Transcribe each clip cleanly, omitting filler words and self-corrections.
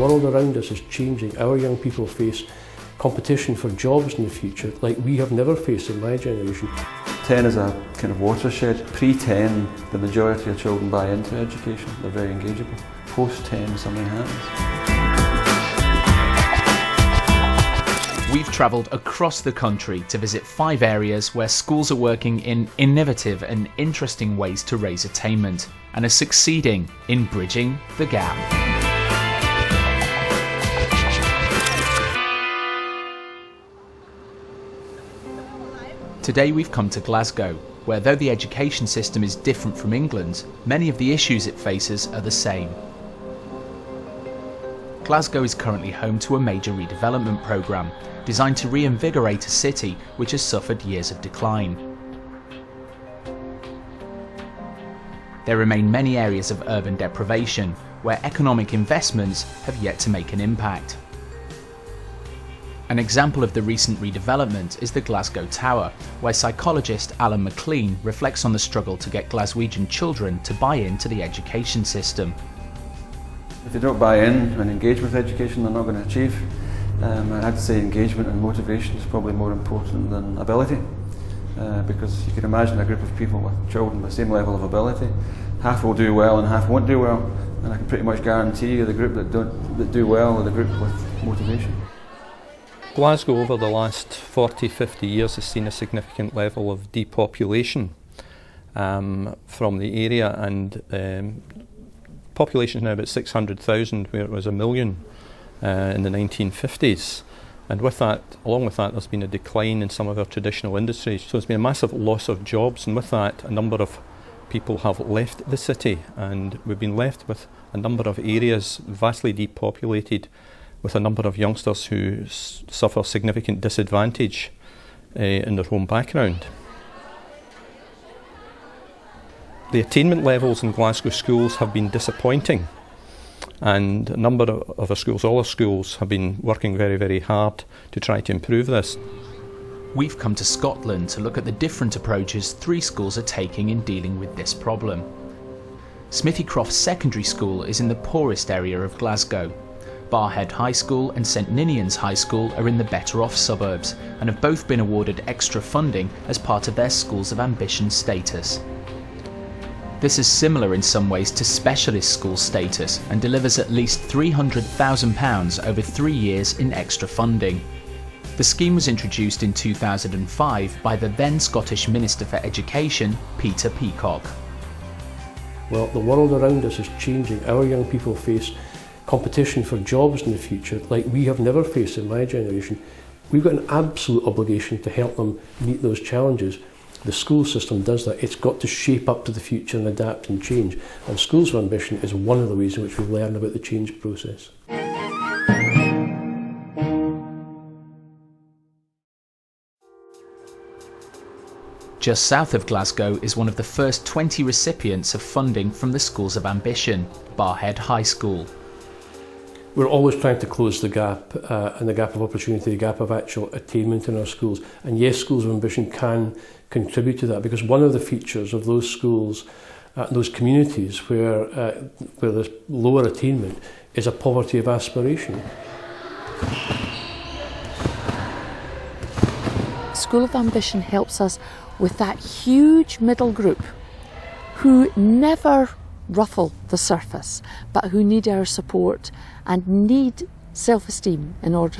world around us is changing. Our young people face competition for jobs in the future like we have never faced in my generation. 10 is a kind of watershed. Pre-10, the majority of children buy into education. They're very engageable. Post-10, something happens. We've travelled across the country to visit 5 areas where schools are working in innovative and interesting ways to raise attainment and are succeeding in bridging the gap. Today we've come to Glasgow, where though the education system is different from England's, many of the issues it faces are the same. Glasgow is currently home to a major redevelopment programme designed to reinvigorate a city which has suffered years of decline. There remain many areas of urban deprivation where economic investments have yet to make an impact. An example of the recent redevelopment is the Glasgow Tower, where psychologist Alan McLean reflects on the struggle to get Glaswegian children to buy into the education system. If they don't buy in and engage with education, they're not going to achieve. I'd have to say engagement and motivation is probably more important than ability, because you can imagine a group of people with children with the same level of ability. Half will do well and half won't do well, and I can pretty much guarantee you the group that do well are the group with motivation. Glasgow over the last 40-50 years has seen a significant level of depopulation from the area, and population is now about 600,000 where it was 1 million in the 1950s. And with that, along with that, there's been a decline in some of our traditional industries. So there's been a massive loss of jobs, and with that, a number of people have left the city, and we've been left with a number of areas vastly depopulated, with a number of youngsters who suffer significant disadvantage in their home background. The attainment levels in Glasgow schools have been disappointing, and a number of our schools, all our schools, have been working very, very hard to try to improve this. We've come to Scotland to look at the different approaches 3 schools are taking in dealing with this problem. Smithycroft Secondary School is in the poorest area of Glasgow. Barhead High School and St Ninian's High School are in the better off suburbs and have both been awarded extra funding as part of their Schools of Ambition status. This is similar in some ways to specialist school status and delivers at least £300,000 over 3 years in extra funding. The scheme was introduced in 2005 by the then Scottish Minister for Education, Peter Peacock. Well, the world around us is changing. Our young people face competition for jobs in the future like we have never faced in my generation. We've got an absolute obligation to help them meet those challenges. The school system does that. It's got to shape up to the future and adapt and change. And Schools of Ambition is one of the ways in which we learn about the change process. Just south of Glasgow is one of the first 20 recipients of funding from the Schools of Ambition, Barhead High School. We're always trying to close the gap, and the gap of opportunity, the gap of actual attainment in our schools. And yes, Schools of Ambition can contribute to that, because one of the features of those schools, those communities where there's lower attainment, is a poverty of aspiration. School of Ambition helps us with that huge middle group who never ruffle the surface, but who need our support and need self-esteem in order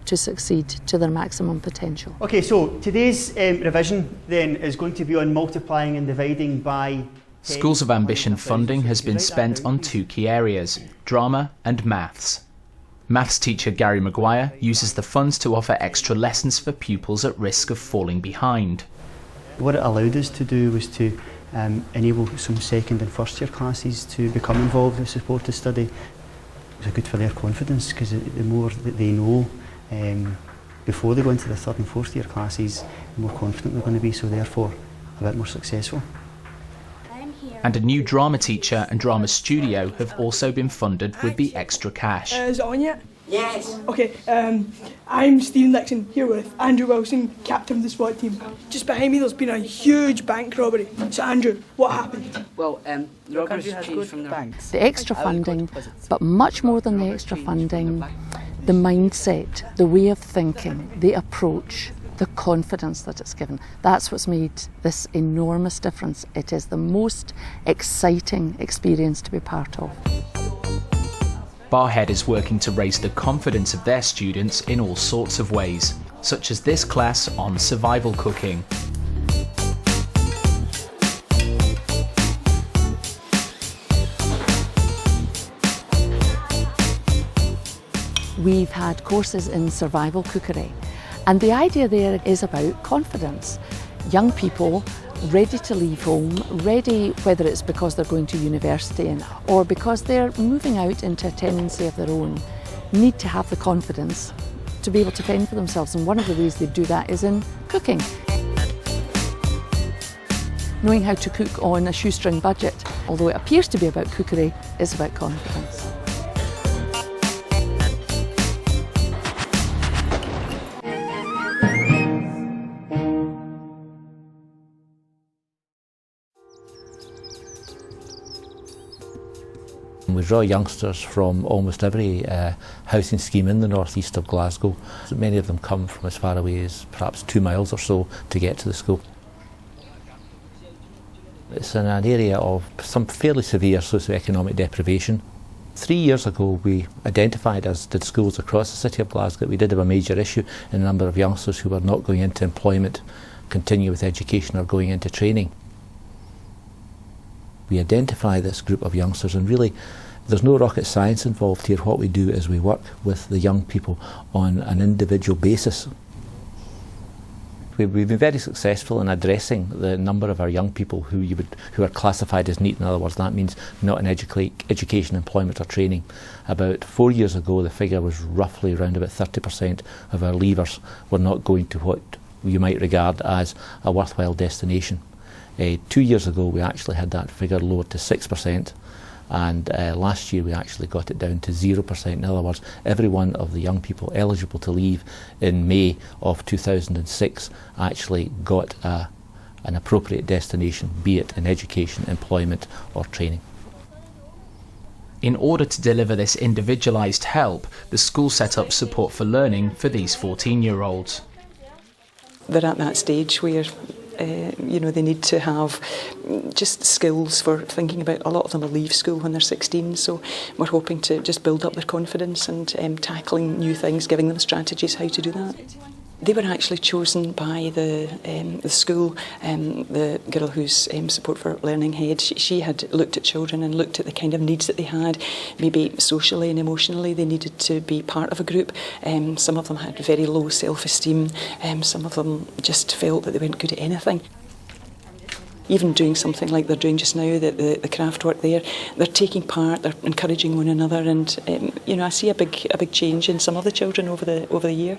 to succeed to their maximum potential. Okay, so today's revision then is going to be on multiplying and dividing by 10. Schools of Ambition funding has been spent on 2 key areas, drama and maths. Maths teacher Gary Maguire uses the funds to offer extra lessons for pupils at risk of falling behind. What it allowed us to do was to enable some second and first year classes to become involved in supported study. It was good for their confidence, because the more that they know before they go into the third and fourth year classes, the more confident they're going to be, so therefore a bit more successful. And a new drama teacher and drama studio have also been funded with the extra cash. Is it on yet? Yes. Okay, I'm Stephen Dixon, here with Andrew Wilson, captain of the SWAT team. Just behind me there's been a huge bank robbery. So Andrew, what happened? Well, the robbers changed from their banks. The extra funding, but much more than the extra funding, the mindset, the way of thinking, the approach, the confidence that it's given. That's what's made this enormous difference. It is the most exciting experience to be part of. Barhead is working to raise the confidence of their students in all sorts of ways, such as this class on survival cooking. We've had courses in survival cookery, and the idea there is about confidence. Young people ready to leave home, ready whether it's because they're going to university or because they're moving out into a tenancy of their own, need to have the confidence to be able to fend for themselves, and one of the ways they do that is in cooking. Knowing how to cook on a shoestring budget, although it appears to be about cookery, is about confidence. We draw youngsters from almost every housing scheme in the northeast of Glasgow. Many of them come from as far away as perhaps 2 miles or so to get to the school. It's in an area of some fairly severe socioeconomic deprivation. 3 years ago we identified, as did schools across the city of Glasgow, that we did have a major issue in the number of youngsters who were not going into employment, continue with education or going into training. We identify this group of youngsters, and really there's no rocket science involved here. What we do is we work with the young people on an individual basis. We've been very successful in addressing the number of our young people who are classified as NEET. In other words, that means not in education, employment or training. About 4 years ago the figure was roughly around about 30% of our leavers were not going to what you might regard as a worthwhile destination. 2 years ago we actually had that figure lowered to 6%, and last year we actually got it down to 0%. In other words, every one of the young people eligible to leave in May of 2006 actually got an appropriate destination, be it in education, employment or training. In order to deliver this individualised help, the school set up support for learning for these 14-year-olds. They're at that stage where they need to have just skills for thinking about. A lot of them will leave school when they're 16, so we're hoping to just build up their confidence and tackling new things, giving them strategies how to do that. They were actually chosen by the school. The girl who's support for learning head, she had looked at children and looked at the kind of needs that they had, maybe socially and emotionally they needed to be part of a group. Some of them had very low self-esteem, some of them just felt that they weren't good at anything. Even doing something like they're doing just now, the craft work there, they're taking part, they're encouraging one another, and I see a big change in some of the children over the year.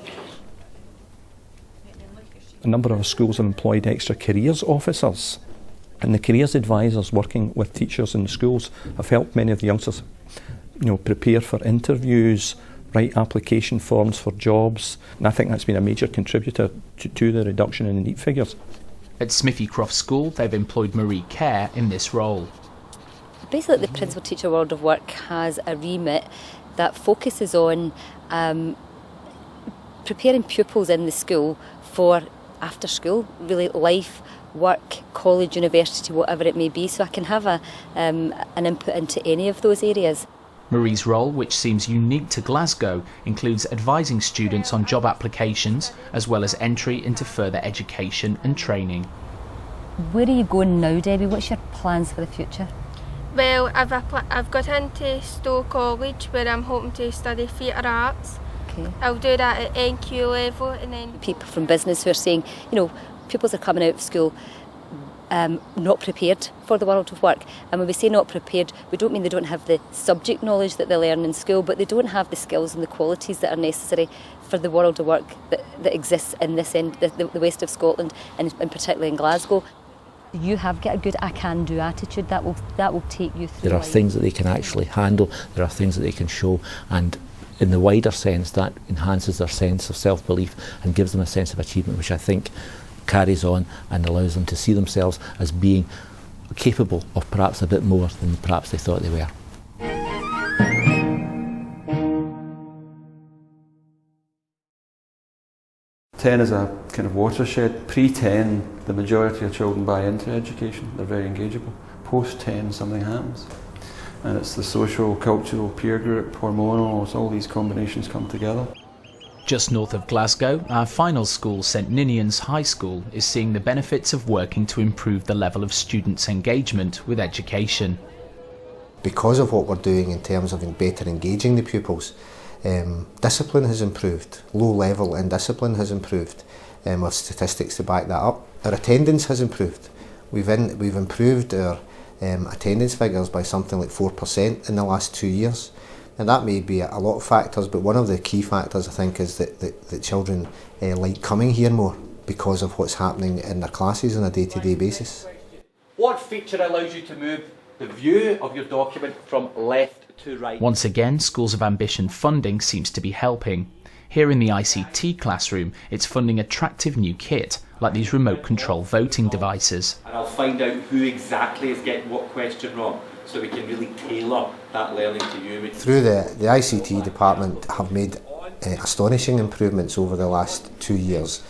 A number of our schools have employed extra careers officers, and the careers advisors working with teachers in the schools have helped many of the youngsters prepare for interviews, write application forms for jobs, and I think that's been a major contributor to the reduction in the NEET figures. At Smithy Croft School they've employed Marie Kerr in this role. Basically the Principal Teacher World of Work has a remit that focuses on preparing pupils in the school for after school, really life, work, college, university, whatever it may be, so I can have an input into any of those areas. Marie's role, which seems unique to Glasgow, includes advising students on job applications as well as entry into further education and training. Where are you going now, Debbie? What's your plans for the future? Well, I've got into Stowe College where I'm hoping to study theatre arts. Okay. I'll do that at NQ level, and then people from business who are saying, pupils are coming out of school not prepared for the world of work. And when we say not prepared, we don't mean they don't have the subject knowledge that they learn in school, but they don't have the skills and the qualities that are necessary for the world of work that exists in this end, the west of Scotland, and particularly in Glasgow. You have got a good I can do attitude that will take you through. There are things that they can actually handle, there are things that they can show, and in the wider sense, that enhances their sense of self-belief and gives them a sense of achievement, which I think carries on and allows them to see themselves as being capable of perhaps a bit more than perhaps they thought they were. Ten is a kind of watershed. Pre-10, the majority of children buy into education. They're very engageable. Post-10, something happens. And it's the social, cultural, peer group, hormonal, it's all these combinations come together. Just north of Glasgow, our final school, St Ninian's High School, is seeing the benefits of working to improve the level of students' engagement with education. Because of what we're doing in terms of better engaging the pupils, discipline has improved, low level and discipline has improved, with statistics to back that up. Our attendance has improved. We've improved our attendance figures by something like 4% in the last 2 years. And that may be a lot of factors, but one of the key factors I think is that children like coming here more because of what's happening in their classes on a day-to-day basis. What feature allows you to move the view of your document from left to right? Once again, Schools of Ambition funding seems to be helping. Here in the ICT classroom, it's funding attractive new kit, like these remote control voting devices. And I'll find out who exactly is getting what question wrong, so we can really tailor that learning to you. Through the ICT department have made astonishing improvements over the last 2 years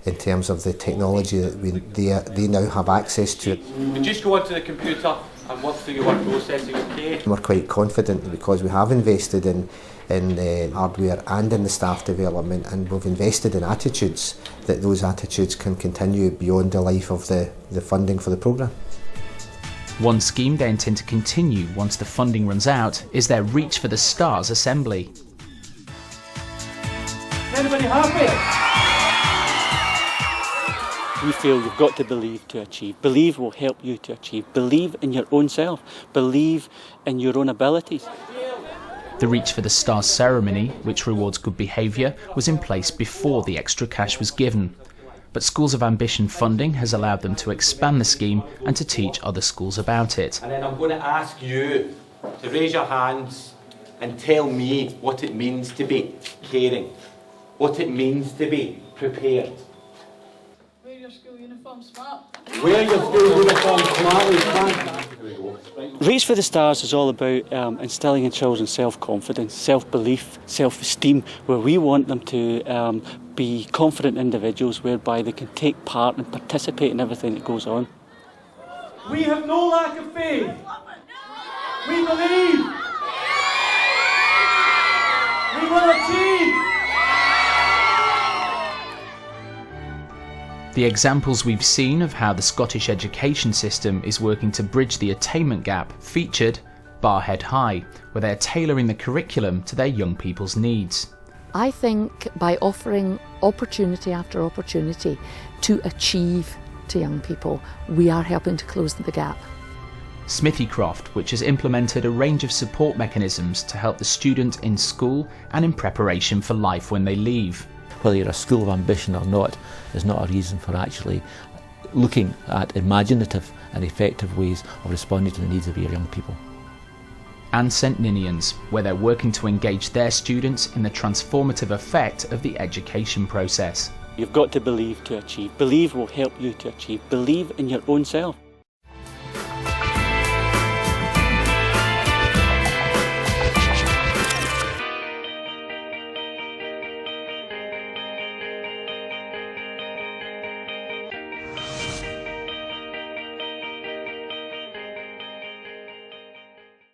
in terms of the technology that they now have access to. You just go onto the computer and work through your word processing, okay? We're quite confident because we have invested in hardware and in the staff development, and we've invested in attitudes, that those attitudes can continue beyond the life of the funding for the programme. One scheme they intend to continue once the funding runs out is their Reach for the Stars assembly. Is everybody happy? We feel you've got to believe to achieve. Believe will help you to achieve. Believe in your own self. Believe in your own abilities. The Reach for the Stars ceremony, which rewards good behaviour, was in place before the extra cash was given. But Schools of Ambition funding has allowed them to expand the scheme and to teach other schools about it. And then I'm going to ask you to raise your hands and tell me what it means to be caring, what it means to be prepared. Wear your school uniform smart. Wear your school uniform smartly. Reach for the Stars is all about instilling in children self-confidence, self-belief, self-esteem, where we want them to be confident individuals whereby they can take part and participate in everything that goes on. We have no lack of faith. We believe. We will achieve. The examples we've seen of how the Scottish education system is working to bridge the attainment gap featured Barhead High, where they're tailoring the curriculum to their young people's needs. I think by offering opportunity after opportunity to achieve to young people, we are helping to close the gap. Smithycroft, which has implemented a range of support mechanisms to help the student in school and in preparation for life when they leave. Whether you're a school of ambition or not is not a reason for actually looking at imaginative and effective ways of responding to the needs of your young people. And St Ninian's, where they're working to engage their students in the transformative effect of the education process. You've got to believe to achieve. Believe will help you to achieve. Believe in your own self.